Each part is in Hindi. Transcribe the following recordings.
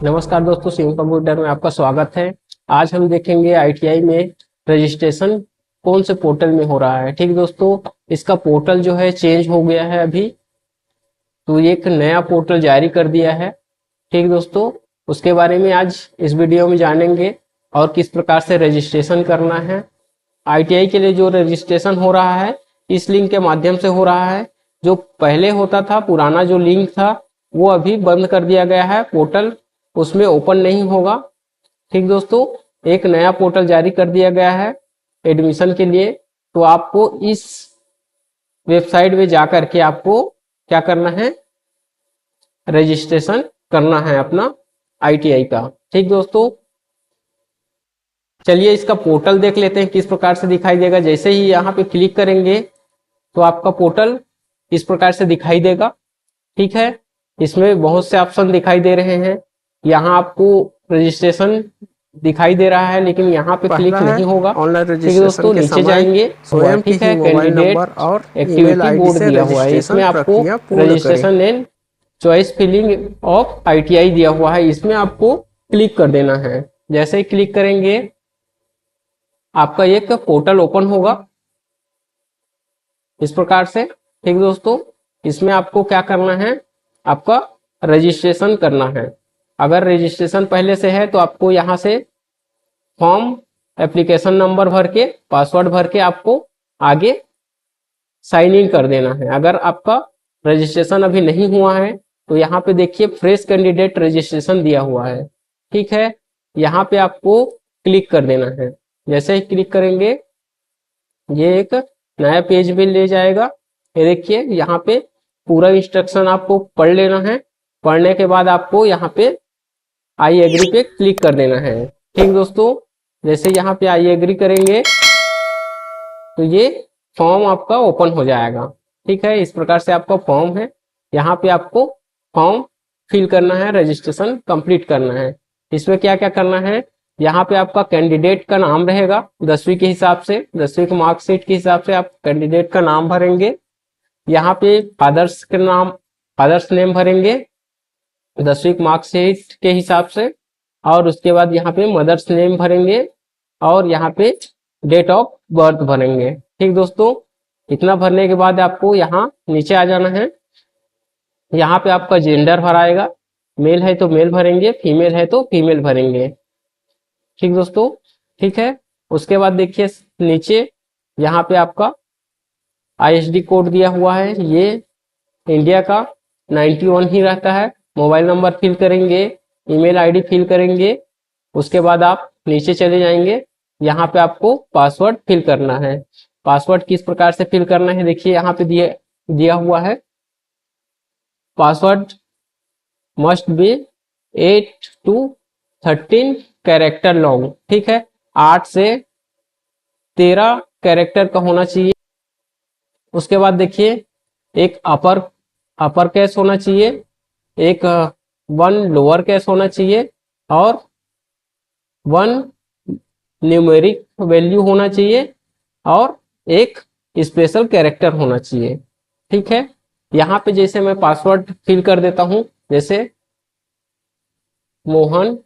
नमस्कार दोस्तों, सिंह कंप्यूटर में आपका स्वागत है। आज हम देखेंगे आईटीआई में रजिस्ट्रेशन कौन से पोर्टल में हो रहा है। ठीक दोस्तों, इसका पोर्टल जो है चेंज हो गया है अभी, तो ये एक नया पोर्टल जारी कर दिया है। ठीक दोस्तों, उसके बारे में आज इस वीडियो में जानेंगे और किस प्रकार से रजिस्ट्रेशन करना है। आईटीआई के लिए जो रजिस्ट्रेशन हो रहा है इस लिंक के माध्यम से हो रहा है। जो पहले होता था, पुराना जो लिंक था वो अभी बंद कर दिया गया है, पोर्टल उसमें ओपन नहीं होगा। ठीक दोस्तों, एक नया पोर्टल जारी कर दिया गया है एडमिशन के लिए। तो आपको इस वेबसाइट में जाकर के आपको क्या करना है, रजिस्ट्रेशन करना है अपना आईटीआई का। ठीक दोस्तों, चलिए इसका पोर्टल देख लेते हैं किस प्रकार से दिखाई देगा। जैसे ही यहाँ पे क्लिक करेंगे तो आपका पोर्टल इस प्रकार से दिखाई देगा। ठीक है, इसमें बहुत से ऑप्शन दिखाई दे रहे हैं। यहाँ आपको रजिस्ट्रेशन दिखाई दे रहा है, लेकिन यहाँ पे क्लिक नहीं होगा। ऑनलाइन ठीक है रजिस्ट्रेशन दोस्तों, के नीचे समय जाएंगे। स्वयं के ठीक है, ही मोबाइल कैंडिडेट नंबर और ईमेल एक्टिविटी आईडी बोर्ड से दिया हुआ है, इसमें रजिस्ट्रेशन आपको प्रक्रिया पूर्ण करें। Registration and choice filling of ITI दिया हुआ है, इसमें आपको क्लिक कर देना है। जैसे ही क्लिक करेंगे आपका एक पोर्टल ओपन होगा इस प्रकार से। ठीक दोस्तों, इसमें आपको क्या करना है, आपका रजिस्ट्रेशन करना है। अगर रजिस्ट्रेशन पहले से है तो आपको यहाँ से फॉर्म, एप्लीकेशन नंबर भर के, पासवर्ड भर के आपको आगे साइन इन कर देना है। अगर आपका रजिस्ट्रेशन अभी नहीं हुआ है तो यहाँ पे देखिए फ्रेश कैंडिडेट रजिस्ट्रेशन दिया हुआ है। ठीक है, यहाँ पे आपको क्लिक कर देना है। जैसे ही क्लिक करेंगे ये एक नया पेज पे ले जाएगा। ये देखिए यहाँ पे पूरा इंस्ट्रक्शन आपको पढ़ लेना है। पढ़ने के बाद आपको यहाँ पे आई एग्री पे क्लिक कर देना है। ठीक दोस्तों, जैसे यहाँ पे आई एग्री करेंगे तो ये फॉर्म आपका ओपन हो जाएगा। ठीक है, इस प्रकार से आपका फॉर्म है। यहाँ पे आपको फॉर्म फिल करना है, रजिस्ट्रेशन कंप्लीट करना है। इसमें क्या क्या करना है, यहाँ पे आपका कैंडिडेट का नाम रहेगा 10वीं के हिसाब से, 10वीं की मार्कशीट के हिसाब से आप कैंडिडेट का नाम भरेंगे। यहाँ पे फादर्स के नाम, फादर्स नेम भरेंगे 10वीं मार्कशीट के हिसाब से, और उसके बाद यहाँ पे मदर्स नेम भरेंगे और यहाँ पे डेट ऑफ बर्थ भरेंगे। ठीक दोस्तों, इतना भरने के बाद आपको यहाँ नीचे आ जाना है। यहाँ पे आपका जेंडर भराएगा, मेल है तो मेल भरेंगे, फीमेल है तो फीमेल भरेंगे। ठीक दोस्तों, ठीक है। उसके बाद देखिए नीचे यहाँ पे आपका आईएसडी कोड दिया हुआ है, ये इंडिया का 91 ही रहता है। मोबाइल नंबर फिल करेंगे, ईमेल आईडी फिल करेंगे। उसके बाद आप नीचे चले जाएंगे, यहाँ पे आपको पासवर्ड फिल करना है। पासवर्ड किस प्रकार से फिल करना है देखिए यहाँ पे दिया हुआ है। Password must be 8 to 13 character long. ठीक है, 8 से 13 कैरेक्टर का होना चाहिए। उसके बाद देखिए एक अपर केस होना चाहिए, एक 1 लोअर केस होना चाहिए और 1 न्यूमेरिक वैल्यू होना चाहिए और एक स्पेशल कैरेक्टर होना चाहिए। ठीक है, यहाँ पे जैसे मैं पासवर्ड फिल कर देता हूँ, जैसे मोहन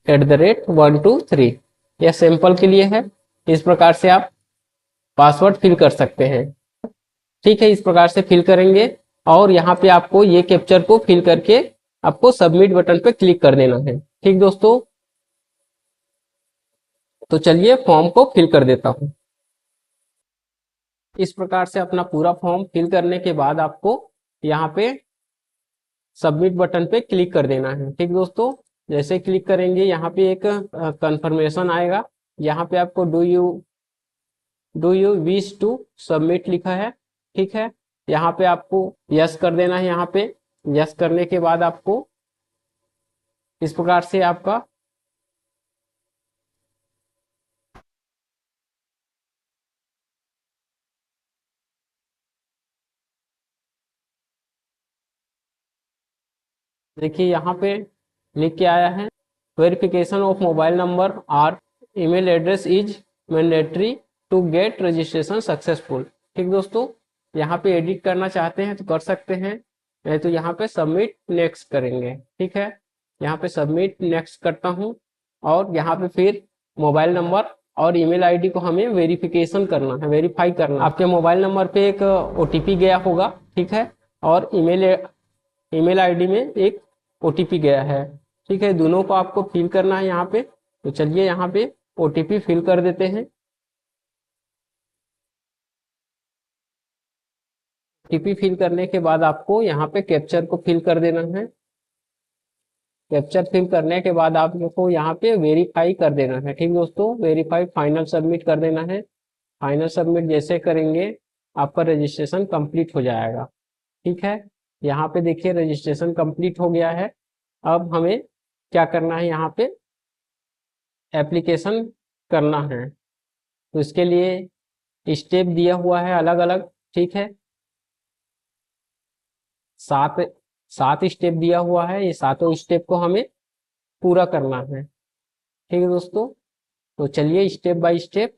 @123, यह सैंपल के लिए है। इस प्रकार से आप पासवर्ड फिल कर सकते हैं। ठीक है, इस प्रकार से फिल करेंगे और यहाँ पे आपको ये कैप्चर को फिल करके आपको सबमिट बटन पे क्लिक कर देना है। ठीक दोस्तों, तो चलिए फॉर्म को फिल कर देता हूँ। इस प्रकार से अपना पूरा फॉर्म फिल करने के बाद आपको यहाँ पे सबमिट बटन पे क्लिक कर देना है। ठीक दोस्तों, जैसे क्लिक करेंगे यहाँ पे एक कंफर्मेशन आएगा। यहाँ पे आपको do you wish to submit लिखा है। ठीक है, यहाँ पे आपको यस कर देना है। यहाँ पे यस करने के बाद आपको इस प्रकार से आपका देखिए यहाँ पे लिख के आया है, वेरिफिकेशन ऑफ मोबाइल नंबर और email address is mandatory to get registration successful. ठीक दोस्तों, यहाँ पे एडिट करना चाहते हैं तो कर सकते हैं। नहीं तो यहाँ पे सबमिट नेक्स्ट करेंगे। ठीक है, यहाँ पे सबमिट नेक्स्ट करता हूँ और यहाँ पे फिर मोबाइल नंबर और ईमेल आईडी को हमें वेरिफिकेशन करना है, वेरीफाई करना है। आपके मोबाइल नंबर पे एक ओटीपी गया होगा, ठीक है, और ईमेल आईडी में एक ओटीपी गया है। ठीक है, दोनों को आपको फिल करना है यहाँ पे। तो चलिए यहाँ पे ओटीपी फिल कर देते हैं। ओटीपी फिल करने के बाद आपको यहाँ पे कैप्चर को फिल कर देना है। कैप्चर फिल करने के बाद आपको यहाँ पे वेरीफाई कर देना है। ठीक दोस्तों, वेरीफाई फाइनल सबमिट कर देना है। फाइनल सबमिट जैसे करेंगे आपका रजिस्ट्रेशन कंप्लीट हो जाएगा। ठीक है, यहाँ पे देखिए रजिस्ट्रेशन कंप्लीट हो गया है। अब हमें क्या करना है, यहाँ पे एप्लीकेशन करना है। तो इसके लिए स्टेप दिया हुआ है अलग अलग। ठीक है, सात सात स्टेप दिया हुआ है, ये सातों स्टेप को हमें पूरा करना है। ठीक है दोस्तों, तो चलिए स्टेप बाय स्टेप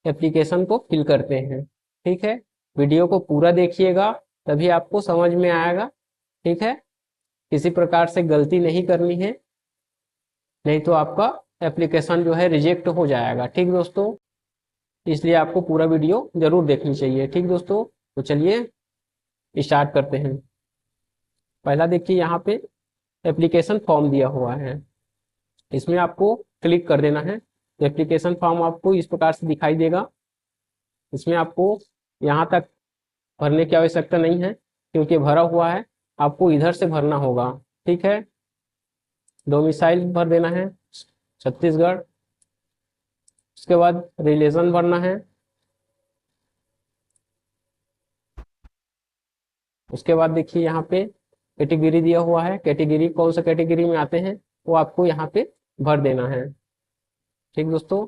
एप्लीकेशन को फिल करते हैं। ठीक है, वीडियो को पूरा देखिएगा तभी आपको समझ में आएगा। ठीक है, किसी प्रकार से गलती नहीं करनी है, नहीं तो आपका एप्लीकेशन जो है रिजेक्ट हो जाएगा। ठीक दोस्तों, इसलिए आपको पूरा वीडियो जरूर देखनी चाहिए। ठीक दोस्तों, तो चलिए स्टार्ट करते हैं। पहला देखिए यहाँ पे एप्लीकेशन फॉर्म दिया हुआ है, इसमें आपको क्लिक कर देना है। एप्लीकेशन फॉर्म आपको इस प्रकार से दिखाई देगा। इसमें आपको यहाँ तक भरने की आवश्यकता नहीं है क्योंकि भरा हुआ है, आपको इधर से भरना होगा। ठीक है, डोमिसाइल भर देना है छत्तीसगढ़। उसके बाद रिलीजन भरना है। उसके बाद देखिए यहाँ पे कैटेगरी दिया हुआ है, कैटेगरी कौन सा कैटेगरी में आते हैं वो आपको यहाँ पे भर देना है। ठीक दोस्तों,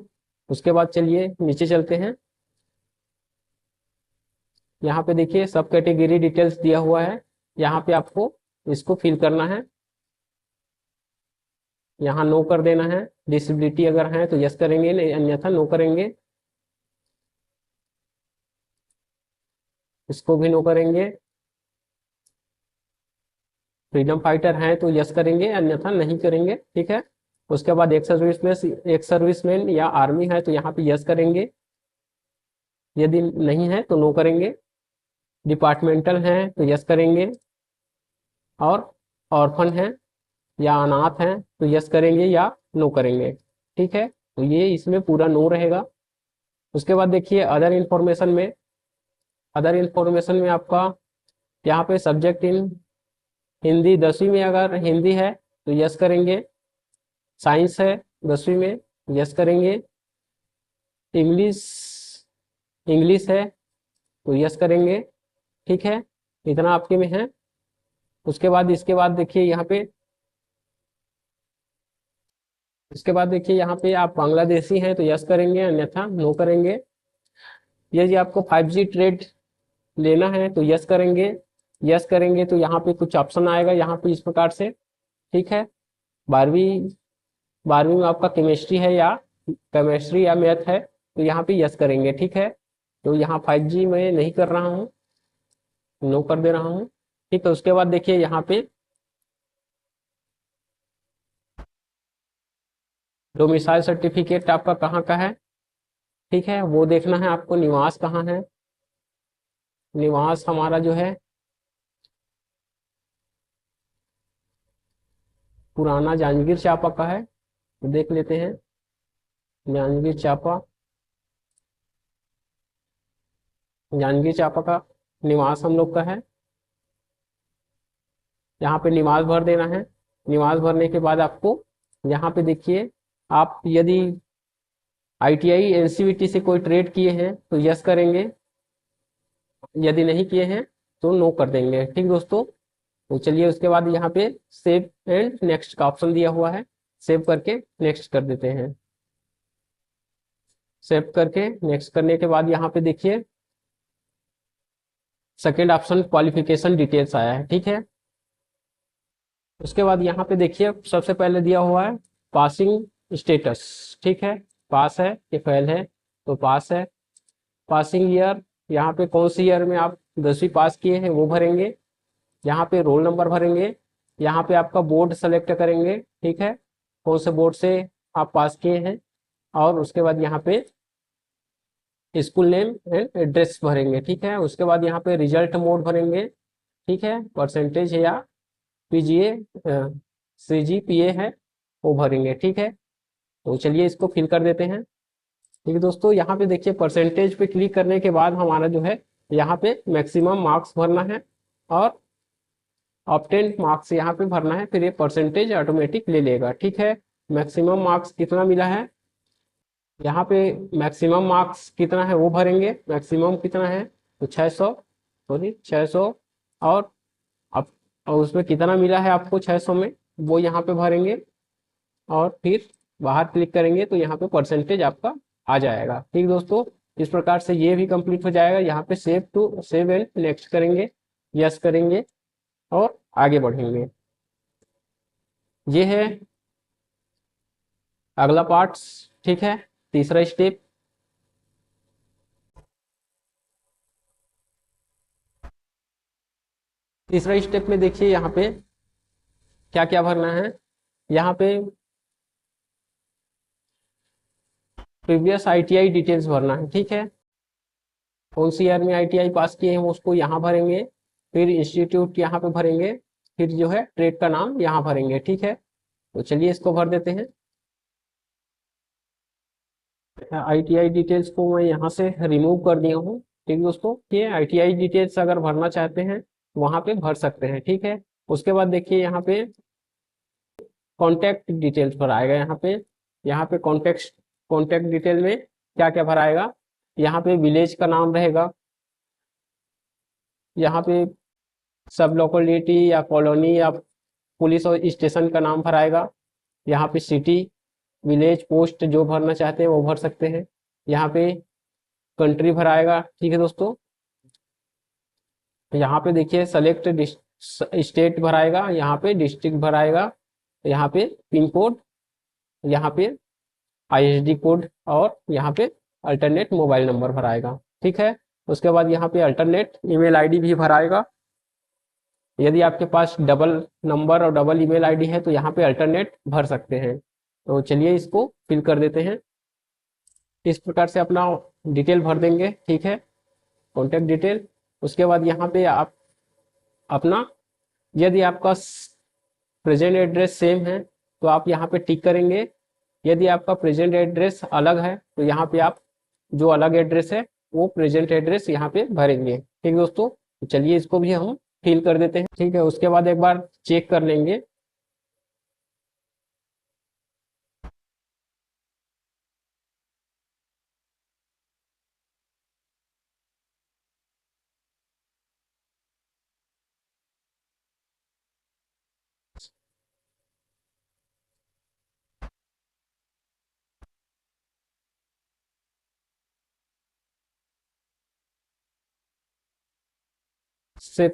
उसके बाद चलिए नीचे चलते हैं। यहाँ पे देखिए सब कैटेगरी डिटेल्स दिया हुआ है, यहाँ पे आपको इसको फिल करना है। यहाँ नो कर देना है। डिसेबिलिटी अगर है तो यस करेंगे, नहीं अन्यथा नो करेंगे। इसको भी नो करेंगे। फ्रीडम फाइटर हैं तो यस करेंगे, अन्यथा नहीं करेंगे। ठीक है, उसके बाद एक सर्विसमैन या आर्मी है तो यहाँ पे यस करेंगे, यदि नहीं है तो नो करेंगे। डिपार्टमेंटल हैं तो यस करेंगे, और ऑर्फन है या अनाथ हैं तो यस करेंगे या नो करेंगे। ठीक है, तो ये इसमें पूरा नो रहेगा। उसके बाद देखिए अदर इंफॉर्मेशन में आपका यहाँ पे सब्जेक्ट इन हिंदी, 10वीं में अगर हिंदी है तो यस करेंगे। साइंस है 10वीं में, यस करेंगे। इंग्लिश इंग्लिश है तो यस करेंगे। ठीक है, इतना आपके में है। इसके बाद देखिए यहाँ पे आप बांग्लादेशी हैं तो यस करेंगे, अन्यथा नो करेंगे। यदि आपको 5G ट्रेड लेना है तो यस करेंगे। यस करेंगे तो यहाँ पे कुछ ऑप्शन आएगा यहाँ पे इस प्रकार से। ठीक है, 12वीं में आपका केमिस्ट्री या मैथ है तो यहाँ पे यस करेंगे। ठीक है, तो यहाँ 5G में नहीं कर रहा हूँ, नो कर दे रहा हूँ। ठीक है, उसके बाद देखिए यहाँ पे डोमिसाइल सर्टिफिकेट आपका कहाँ का है। ठीक है, वो देखना है आपको, निवास कहाँ है। निवास हमारा जो है पुराना जांजगीर चांपा का है, तो देख लेते हैं। जांजगीर चांपा का निवास हम लोग का है। यहाँ पे निवास भर देना है। निवास भरने के बाद आपको यहाँ पे देखिए, आप यदि ITI NCVT से कोई ट्रेड किए हैं तो यस करेंगे, यदि नहीं किए हैं तो नो कर देंगे। ठीक दोस्तों, तो चलिए उसके बाद यहाँ पे सेव एंड नेक्स्ट का ऑप्शन दिया हुआ है, सेव करके नेक्स्ट कर देते हैं। सेव करके नेक्स्ट करने के बाद यहाँ पे देखिए सेकेंड ऑप्शन क्वालिफिकेशन डिटेल्स आया है। ठीक है, उसके बाद यहाँ पे देखिए सबसे पहले दिया हुआ है पासिंग स्टेटस। ठीक है, पास है कि फेल है, तो पास है। पासिंग ईयर, यहाँ पे कौन सी ईयर में आप 10वीं पास किए हैं वो भरेंगे। यहाँ पे रोल नंबर भरेंगे, यहाँ पे आपका बोर्ड सेलेक्ट करेंगे, ठीक है, कौन से बोर्ड से आप पास किए हैं, और उसके बाद यहाँ पे स्कूल नेम एंड एड्रेस भरेंगे, ठीक है। उसके बाद यहाँ पे रिजल्ट मोड भरेंगे, ठीक है, परसेंटेज है या पीजीए सीजीपीए है वो भरेंगे, ठीक है। तो चलिए इसको फिल कर देते हैं। ठीक है दोस्तों, यहाँ पे देखिए परसेंटेज पे क्लिक करने के बाद हमारा जो है यहाँ पे मैक्सिमम मार्क्स भरना है और ऑब्टेन मार्क्स यहाँ पे भरना है, फिर ये परसेंटेज ऑटोमेटिक ले लेगा, ठीक है। मैक्सिमम मार्क्स कितना मिला है, यहाँ पे मैक्सिमम मार्क्स कितना है वो भरेंगे, मैक्सिमम कितना है तो 600, सॉरी 600, और अब और उसमें कितना मिला है आपको 600 में वो यहाँ पे भरेंगे, और फिर बाहर क्लिक करेंगे तो यहाँ पे परसेंटेज आपका आ जाएगा। ठीक दोस्तों, इस प्रकार से ये भी कंप्लीट हो जाएगा। यहाँ पे सेव एंड नेक्स्ट करेंगे, यस करेंगे और आगे बढ़ेंगे। ये है अगला पार्ट, ठीक है, तीसरा स्टेप। तीसरा स्टेप में देखिए यहाँ पे क्या क्या भरना है। यहाँ पे प्रीवियस आईटीआई डिटेल्स भरना है, ठीक है, कौन सी ईयर में आईटीआई पास किए हैं वो उसको यहाँ भरेंगे, फिर इंस्टीट्यूट यहाँ पे भरेंगे, फिर जो है ट्रेड का नाम यहाँ भरेंगे, ठीक है। तो चलिए इसको भर देते हैं। आईटीआई डिटेल्स को मैं यहाँ से रिमूव कर दिया हूँ, ठीक दोस्तों। ये आईटीआई डिटेल्स अगर भरना चाहते हैं वहाँ पे भर सकते हैं, ठीक है। उसके बाद देखिए यहाँ पे कॉन्टैक्ट डिटेल्स भराएगा, यहाँ पे कॉन्टैक्ट डिटेल में क्या क्या भराएगा, यहाँ पे विलेज का नाम रहेगा, यहाँ पे सब लोकेलिटी या कॉलोनी या पुलिस और स्टेशन का नाम भराएगा, यहाँ पे सिटी विलेज पोस्ट जो भरना चाहते हैं वो भर सकते हैं, यहाँ पे कंट्री भराएगा, ठीक है दोस्तों। यहाँ पे देखिए सेलेक्ट स्टेट भराएगा, यहाँ पे डिस्ट्रिक्ट भराएगा, यहाँ पे पिन कोड, यहाँ पे आईएसडी कोड, और यहाँ पे अल्टरनेट मोबाइल नंबर भराएगा, ठीक है। उसके बाद यहाँ पे अल्टरनेट ईमेल आईडी भी भराएगा। यदि आपके पास डबल नंबर और डबल ईमेल आईडी है तो यहाँ पे अल्टरनेट भर सकते हैं। तो चलिए इसको फिल कर देते हैं। इस प्रकार से अपना डिटेल भर देंगे, ठीक है, कॉन्टैक्ट डिटेल। उसके बाद यहाँ पे आप अपना, यदि आपका प्रेजेंट एड्रेस सेम है तो आप यहाँ पे टिक करेंगे, यदि आपका प्रेजेंट एड्रेस अलग है तो यहाँ पे आप जो अलग एड्रेस है वो प्रेजेंट एड्रेस यहाँ पे भरेंगे, ठीक दोस्तों। तो चलिए इसको भी हम फिल कर देते हैं, ठीक है। उसके बाद एक बार चेक कर लेंगे। से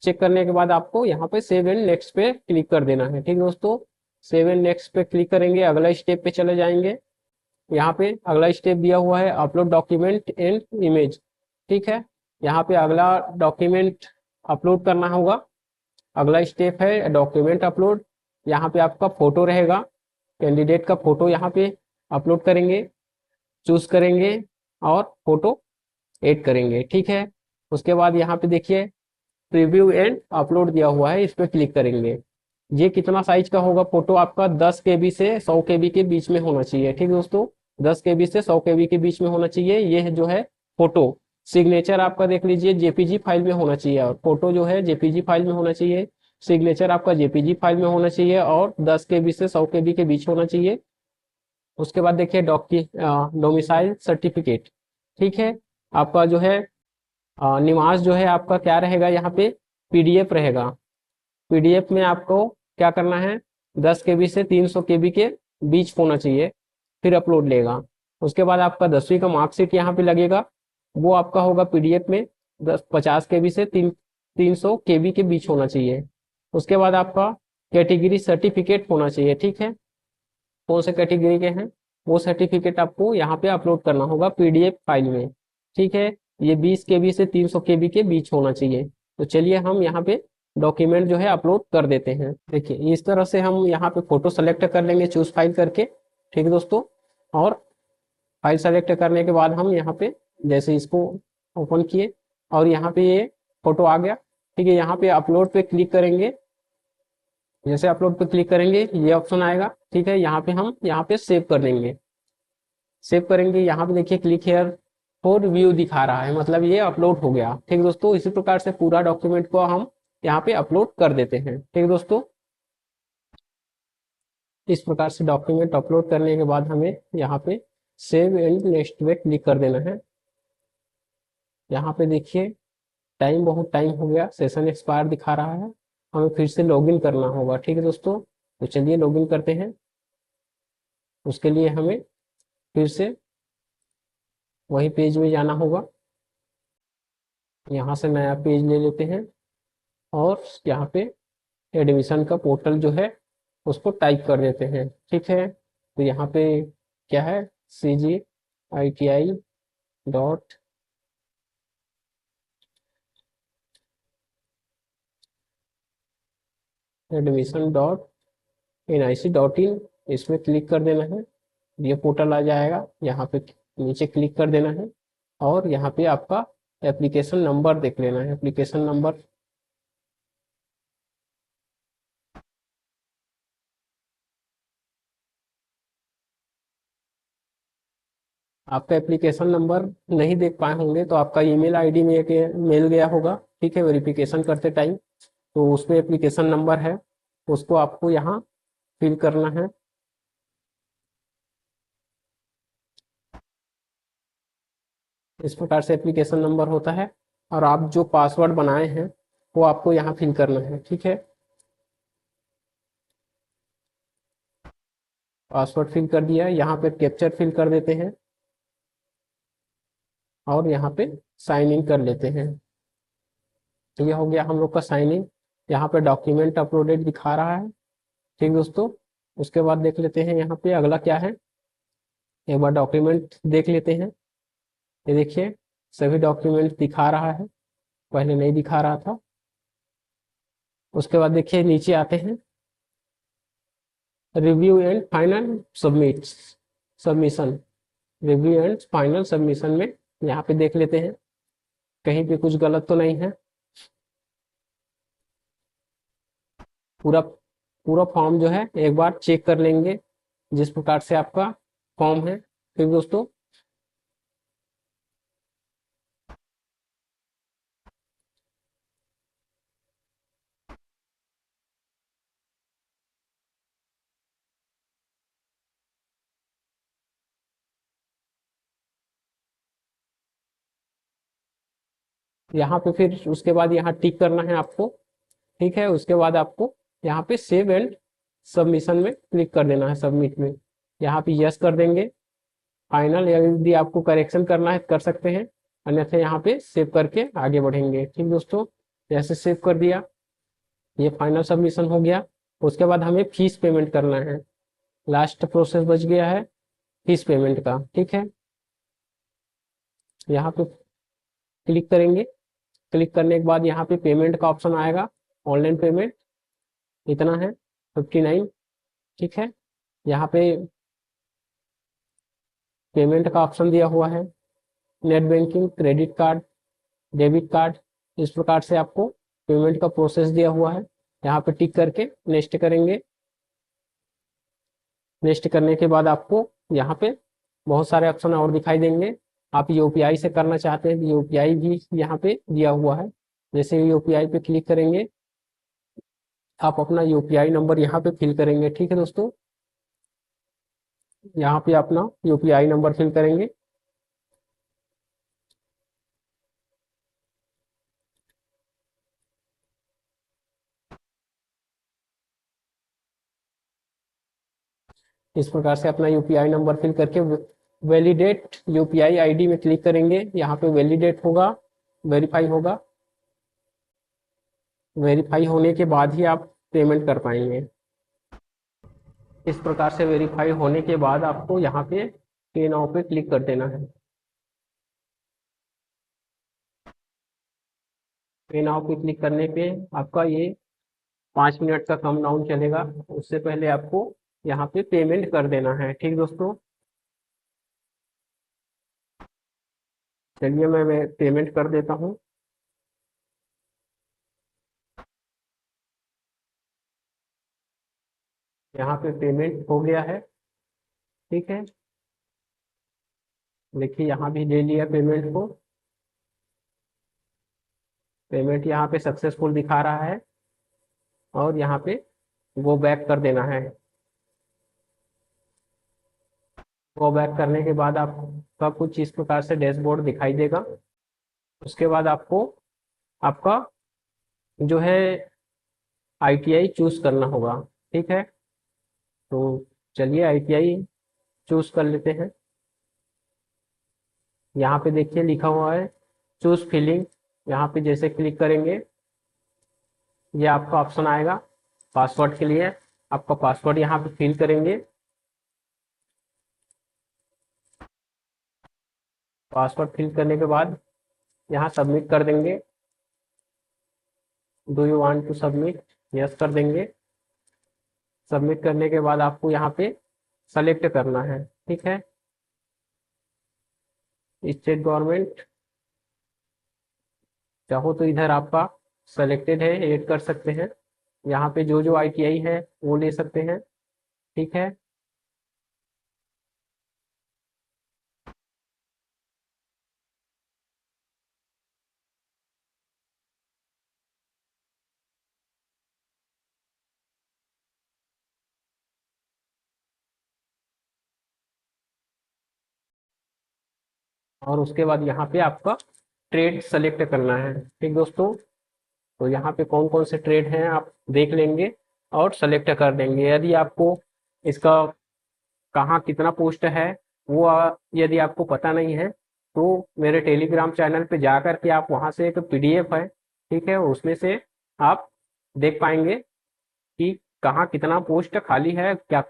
चेक करने के बाद आपको यहाँ पे सेव एंड नेक्स्ट पे क्लिक कर देना है, ठीक दोस्तों। सेव एंड नेक्स्ट पे क्लिक करेंगे, अगला स्टेप पे चले जाएंगे। यहाँ पे अगला स्टेप दिया हुआ है अपलोड डॉक्यूमेंट एंड इमेज, ठीक है। यहाँ पे अगला डॉक्यूमेंट अपलोड करना होगा। अगला स्टेप है डॉक्यूमेंट अपलोड। यहाँ पे आपका फोटो रहेगा, कैंडिडेट का फोटो यहाँ पे अपलोड करेंगे, चूज करेंगे और फोटो ऐड करेंगे, ठीक है। उसके बाद यहाँ पे देखिए प्रीव्यू एंड अपलोड दिया हुआ है, इस पर क्लिक करेंगे। ये कितना साइज का होगा फोटो, आपका 10 KB से 100 KB के बीच में होना चाहिए, ठीक दोस्तों। 10 KB से 100 KB के बीच में होना चाहिए। ये जो है फोटो, सिग्नेचर आपका देख लीजिए जेपीजी फाइल में होना चाहिए, और फोटो जो है जेपीजी फाइल में होना चाहिए, सिग्नेचर आपका जेपीजी फाइल में होना चाहिए, और 10 KB से 100 KB के बीच होना चाहिए। उसके बाद देखिए डोमिसाइल सर्टिफिकेट, ठीक है। आपका जो है निवास जो है आपका क्या रहेगा, यहाँ पे पीडीएफ रहेगा। पीडीएफ में आपको क्या करना है, 10 KB से 300 KB के बीच होना चाहिए, फिर अपलोड लेगा। उसके बाद आपका 10वीं का मार्कशीट यहाँ पे लगेगा, वो आपका होगा पीडीएफ में 50 KB से 300 KB के बीच होना चाहिए। उसके बाद आपका कैटेगरी सर्टिफिकेट होना चाहिए, ठीक है। कौन से कैटेगरी के हैं वो सर्टिफिकेट आपको यहाँ पे अपलोड करना होगा पीडीएफ फाइल में, ठीक है। ये 20 KB से 300 KB के बीच होना चाहिए। तो चलिए हम यहाँ पे डॉक्यूमेंट जो है अपलोड कर देते हैं। देखिए इस तरह से हम यहाँ पे फोटो सेलेक्ट कर लेंगे चूज फाइल करके, ठीक है दोस्तों। और फाइल सेलेक्ट करने के बाद हम यहाँ पे जैसे इसको ओपन किए और यहाँ पे ये फोटो आ गया, ठीक है। यहाँ पे अपलोड पे क्लिक करेंगे, जैसे अपलोड पे क्लिक करेंगे ये ऑप्शन आएगा, ठीक है। यहाँ पे हम यहाँ पे सेव कर देंगे, सेव करेंगे। यहाँ पे देखिए क्लिक हेयर फॉर व्यू दिखा रहा है, मतलब ये अपलोड हो गया, ठीक दोस्तों। इसी प्रकार से पूरा डॉक्यूमेंट को हम यहाँ पे अपलोड कर देते हैं, ठीक दोस्तों। इस प्रकार से डॉक्यूमेंट अपलोड करने के बाद हमें यहाँ पे सेव एंड नेक्स्ट पे क्लिक कर देना है। यहाँ पे देखिए टाइम, बहुत टाइम हो गया, सेशन एक्सपायर दिखा रहा है, हमें फिर से लॉगिन करना होगा, ठीक है दोस्तों। तो चलिए लॉगिन करते हैं। उसके लिए हमें फिर से वही पेज में जाना होगा, यहाँ से नया पेज ले लेते हैं और यहाँ पे एडमिशन का पोर्टल जो है उसको टाइप कर देते हैं, ठीक है। तो यहाँ पे क्या है, CGITI admission.nic.in, इसमें क्लिक कर देना है। ये पोर्टल आ जाएगा, यहाँ पे नीचे क्लिक कर देना है और यहाँ पे आपका एप्लीकेशन नंबर देख लेना है, एप्लीकेशन नंबर। आपका एप्लीकेशन नंबर नहीं देख पाए होंगे तो आपका ईमेल आईडी में एक मेल गया होगा, ठीक है, वेरिफिकेशन करते टाइम। तो उसमें एप्लीकेशन नंबर है, उसको आपको यहाँ फिल करना है। इस प्रकार से एप्लीकेशन नंबर होता है और आप जो पासवर्ड बनाए हैं वो आपको यहाँ फिल करना है, ठीक है। पासवर्ड फिल कर दिया, यहाँ पे कैप्चर फिल कर देते हैं और यहाँ पे साइन इन कर लेते हैं। तो ये हो गया हम लोग का साइन इन। यहाँ पे डॉक्यूमेंट अपलोडेड दिखा रहा है, ठीक दोस्तों। उसके बाद देख लेते हैं यहाँ पे अगला क्या है, एक बार डॉक्यूमेंट देख लेते हैं। ये देखिए सभी डॉक्यूमेंट दिखा रहा है, पहले नहीं दिखा रहा था। उसके बाद देखिए नीचे आते हैं, review and final submission, review and final submission में यहाँ पे देख लेते हैं कहीं पे कुछ गलत तो नहीं है। पूरा पूरा फॉर्म जो है एक बार चेक कर लेंगे, जिस प्रकार से आपका फॉर्म है, ठीक दोस्तों। यहाँ पे फिर उसके बाद यहाँ टिक करना है आपको, ठीक है। उसके बाद आपको यहाँ पे सेव एंड सबमिशन में क्लिक कर देना है, सबमिट में यहाँ पे यस कर देंगे। फाइनल, यदि आपको करेक्शन करना है कर सकते हैं, अन्यथा यहाँ पे सेव करके आगे बढ़ेंगे, ठीक दोस्तों। जैसे सेव कर दिया, ये फाइनल सबमिशन हो गया। उसके बाद हमें फीस पेमेंट करना है, लास्ट प्रोसेस बच गया है फीस पेमेंट का, ठीक है। यहाँ पे क्लिक करेंगे, क्लिक करने के बाद यहाँ पे पेमेंट का ऑप्शन आएगा, ऑनलाइन पेमेंट इतना है 59, ठीक है। यहाँ पे पेमेंट का ऑप्शन दिया हुआ है, net banking, credit card, debit card, इस प्रकार से आपको पेमेंट का प्रोसेस दिया हुआ है। यहाँ पे टिक करके नेक्स्ट करेंगे। नेक्स्ट करने के बाद आपको यहाँ पे बहुत सारे ऑप्शन और दिखाई देंगे। आप यूपीआई से करना चाहते हैं तो यूपीआई भी यहाँ पे दिया हुआ है। जैसे यूपीआई पे क्लिक करेंगे, आप अपना यूपीआई नंबर यहाँ पे फिल करेंगे, ठीक है दोस्तों। यहाँ पे अपना यूपीआई नंबर फिल करेंगे। इस प्रकार से अपना यूपीआई नंबर फिल करके वैलिडेट यूपीआई आईडी में क्लिक करेंगे। यहाँ पे वैलिडेट होगा, वेरीफाई होगा, वेरीफाई होने के बाद ही आप पेमेंट कर पाएंगे। इस प्रकार से वेरीफाई होने के बाद आपको यहाँ पे पे नाउ पे क्लिक कर देना है। पे नाउ पे क्लिक करने पे आपका ये 5 मिनट का कम डाउन चलेगा। उससे पहले आपको यहाँ पे पेमेंट कर देना है। ठीक दोस्तों, चलिए मैं पेमेंट कर देता हूँ। यहाँ पे पेमेंट हो गया है। ठीक है, देखिए यहाँ भी ले लिया पेमेंट को। पेमेंट यहाँ पे सक्सेसफुल दिखा रहा है और यहाँ पे गो बैक कर देना है। गो बैक करने के बाद आपका कुछ इस प्रकार से डैशबोर्ड दिखाई देगा। उसके बाद आपको आपका जो है आईटीआई चूज करना होगा। ठीक है, तो चलिए आईटीआई चूज कर लेते हैं। यहाँ पे देखिए लिखा हुआ है चूज फिलिंग। यहाँ पे जैसे क्लिक करेंगे ये आपका ऑप्शन आएगा पासवर्ड के लिए। आपका पासवर्ड यहाँ पे फिल करेंगे। पासवर्ड फिल करने के बाद यहाँ सबमिट कर देंगे। Do you want to submit, yes कर देंगे। सबमिट करने के बाद आपको यहाँ पे सेलेक्ट करना है। ठीक है, स्टेट गवर्नमेंट चाहो तो इधर आपका सेलेक्टेड है, ऐड कर सकते हैं। यहाँ पे जो जो आईटीआई है वो ले सकते हैं। ठीक है, और उसके बाद यहाँ पे आपका ट्रेड सेलेक्ट करना है। ठीक दोस्तों, तो यहाँ पे कौन कौन से ट्रेड हैं आप देख लेंगे और सेलेक्ट कर देंगे। यदि आपको इसका कहाँ कितना पोस्ट है वो यदि आपको पता नहीं है तो मेरे टेलीग्राम चैनल पे जा करके आप वहाँ से एक पीडीएफ है, ठीक है, उसमें से आप देख पाएंगे कि कहाँ कितना पोस्ट खाली है, क्या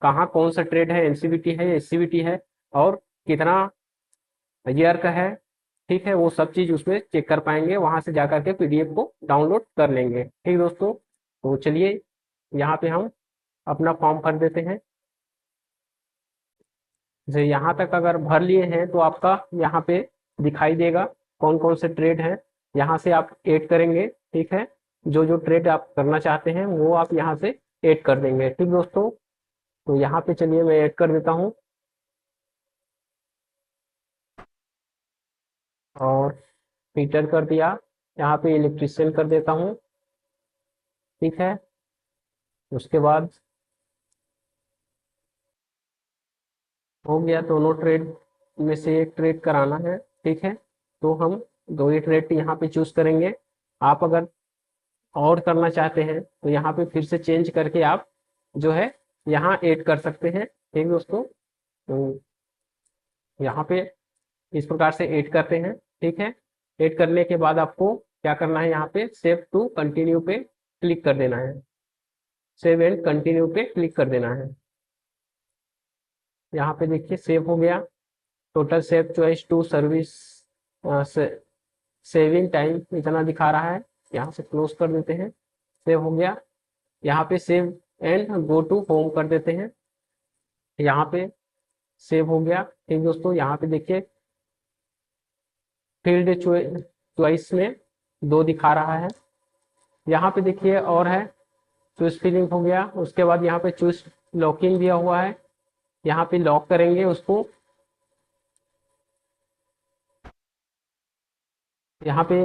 कहाँ कौन सा ट्रेड है, एनसीबीटी है, एससीबीटी है, और कितना ईयर का है। ठीक है, वो सब चीज उसमें चेक कर पाएंगे। वहां से जाकर के पीडीएफ को डाउनलोड कर लेंगे। ठीक दोस्तों, तो चलिए यहाँ पे हम अपना फॉर्म भर देते हैं। जो यहाँ तक अगर भर लिए हैं तो आपका यहाँ पे दिखाई देगा कौन कौन से ट्रेड हैं। यहाँ से आप ऐड करेंगे। ठीक है, जो जो ट्रेड आप करना चाहते हैं वो आप यहाँ से ऐड कर देंगे। ठीक दोस्तों, तो यहाँ पे चलिए मैं ऐड कर देता हूँ और हीटर कर दिया। यहाँ पे इलेक्ट्रिशियन कर देता हूँ। ठीक है, उसके बाद हो गया, दोनों ट्रेड में से एक ट्रेड कराना है। ठीक है, तो हम दो ही ट्रेड यहाँ पे चूज करेंगे। आप अगर और करना चाहते हैं तो यहाँ पे फिर से चेंज करके आप जो है यहाँ ऐड कर सकते हैं। ठीक दोस्तों, तो यहाँ पे इस प्रकार से ऐड करते हैं। ठीक है, ऐड करने के बाद आपको क्या करना है, यहाँ पे सेव टू कंटिन्यू पे क्लिक कर देना है। सेव एंड कंटिन्यू पे क्लिक कर देना है। यहाँ पे देखिए सेव हो गया। Total save choice to service saving time इतना दिखा रहा है। यहाँ से क्लोज कर देते हैं। सेव हो गया। यहाँ पे save and go to home कर देते हैं। यहाँ पे सेव हो गया। ठीक दोस्तों, यहाँ पे देखिए फील्ड चॉइस में दो दिखा रहा है। यहाँ पे देखिए और है चूज फिलिंग हो गया। उसके बाद यहाँ पे चूज लॉकिंग दिया हुआ है। यहाँ पे लॉक करेंगे उसको। यहाँ पे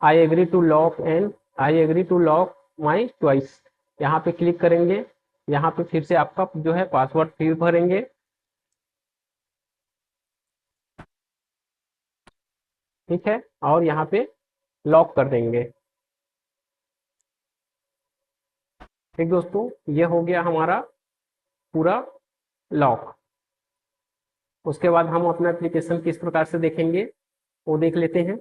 I agree to lock and I agree to lock my choice, यहाँ पे क्लिक करेंगे। यहाँ पे फिर से आपका जो है पासवर्ड फिर भरेंगे। ठीक है, और यहाँ पे लॉक कर देंगे। ठीक दोस्तों, ये हो गया हमारा पूरा लॉक। उसके बाद हम अपना एप्लीकेशन किस प्रकार से देखेंगे वो देख लेते हैं।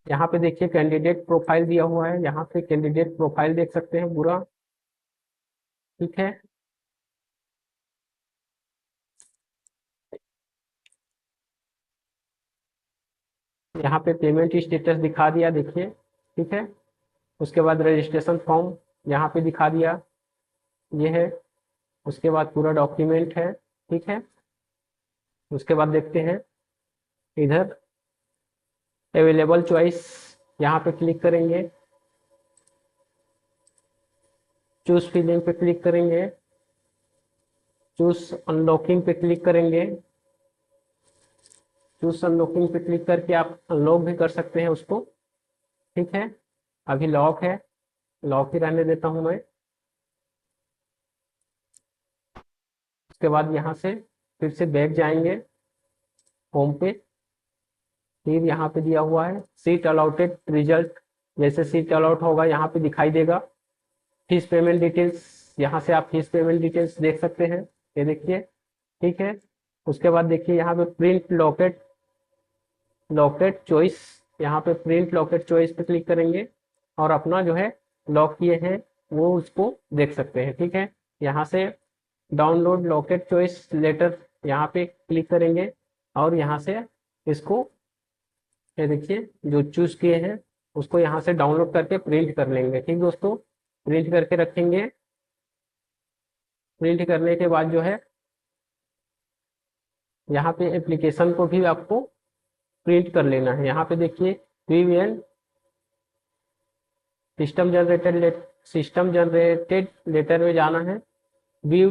यहाँ पे देखिए कैंडिडेट प्रोफाइल दिया हुआ है। यहाँ पे कैंडिडेट प्रोफाइल देख सकते हैं पूरा। ठीक है, यहाँ पे पेमेंट स्टेटस दिखा दिया, देखिए, ठीक है। उसके बाद रजिस्ट्रेशन फॉर्म यहाँ पे दिखा दिया, ये है। उसके बाद पूरा डॉक्यूमेंट है, ठीक है। उसके बाद देखते हैं इधर अवेलेबल चॉइस, यहाँ पे क्लिक करेंगे, चूज फिलिंग पे क्लिक करेंगे, चूज अनलॉकिंग पे क्लिक करेंगे। चूज अनलॉकिंग पे क्लिक करके आप अनलॉक भी कर सकते हैं उसको, ठीक है। अभी लॉक है, लॉक ही रहने देता हूं मैं। उसके बाद यहाँ से फिर से बैक जाएंगे होम पे, फिर यहाँ पे दिया हुआ है सीट अलॉटेड रिजल्ट। जैसे सीट अलॉट होगा यहाँ पे दिखाई देगा फीस पेमेंट डिटेल्स, यहाँ से आप फीस पेमेंट डिटेल्स देख सकते हैं, ये देखिए, ठीक है। उसके बाद देखिए यहाँ पे प्रिंट लॉकेट लॉकेट चॉइस, यहाँ पे प्रिंट लॉकेट चॉइस पे क्लिक करेंगे और अपना जो है लॉक किए हैं वो उसको देख सकते हैं, ठीक है। यहाँ से डाउनलोड लॉकेट चॉइस लेटर, यहाँ पे क्लिक करेंगे और यहाँ से इसको, ये देखिए, जो चूज किए हैं उसको यहाँ से डाउनलोड करके प्रिंट कर लेंगे, ठीक दोस्तों। प्रिंट करके रखेंगे। प्रिंट करने के बाद जो है यहाँ पे एप्लीकेशन को भी आपको प्रिंट कर लेना है। यहाँ पे देखिए वीवीएन सिस्टम जनरेटेड लेटर में जाना है, view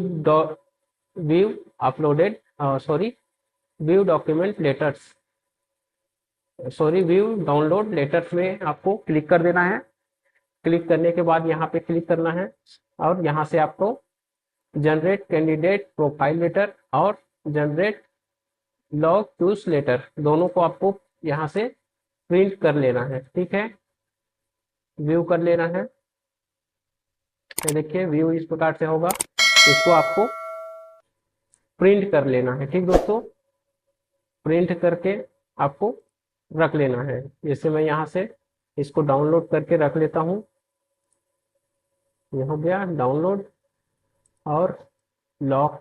view uploaded sorry view document letters, sorry view download letters में आपको क्लिक कर देना है। क्लिक करने के बाद यहाँ पे क्लिक करना है और यहाँ से आपको जनरेट कैंडिडेट प्रोफाइल लेटर और जनरेट लॉग चूज लेटर दोनों को आपको यहाँ से प्रिंट कर लेना है, ठीक है। व्यू कर लेना है, ये देखिए व्यू इस प्रकार से होगा, इसको आपको प्रिंट कर लेना है, ठीक दोस्तों। प्रिंट करके आपको रख लेना है। जैसे मैं यहाँ से इसको डाउनलोड करके रख लेता हूँ, ये हो गया डाउनलोड। और lock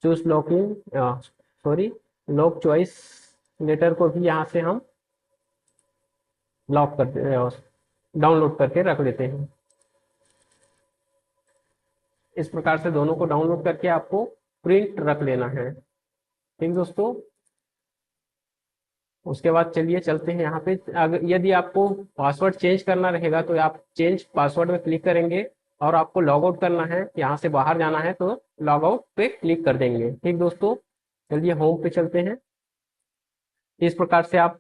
choose locking sorry lock choice letter को भी यहाँ से हम लॉक कर डाउनलोड करके रख लेते हैं। इस प्रकार से दोनों को डाउनलोड करके आपको प्रिंट रख लेना है, ठीक दोस्तों। उसके बाद चलिए चलते हैं यहाँ पे। अगर यदि आपको पासवर्ड चेंज करना रहेगा तो आप चेंज पासवर्ड में क्लिक करेंगे और आपको लॉग आउट करना है, यहाँ से बाहर जाना है तो लॉग आउट पे क्लिक कर देंगे, ठीक दोस्तों। चलिए होम पे चलते हैं। इस प्रकार से आप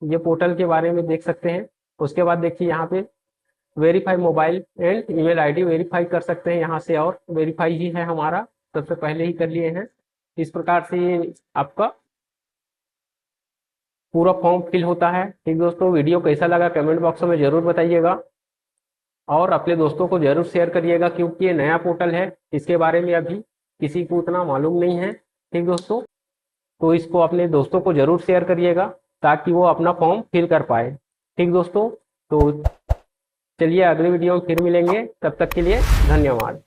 ये पोर्टल के बारे में देख सकते हैं। उसके बाद देखिए यहाँ पे verify mobile and email ID verify कर सकते हैं यहाँ से, और वेरीफाई ही है हमारा, सबसे पहले ही कर लिए हैं। इस प्रकार से आपका पूरा फॉर्म फिल होता है, ठीक दोस्तों। वीडियो कैसा लगा कमेंट बॉक्स में जरूर बताइएगा और अपने दोस्तों को जरूर शेयर करिएगा, क्योंकि ये नया पोर्टल है, इसके बारे में अभी किसी को उतना मालूम नहीं है, ठीक दोस्तों। तो इसको अपने दोस्तों को जरूर शेयर करिएगा ताकि वो अपना फॉर्म फिल कर पाए, ठीक दोस्तों। तो चलिए अगले वीडियो में फिर मिलेंगे, तब तक के लिए धन्यवाद।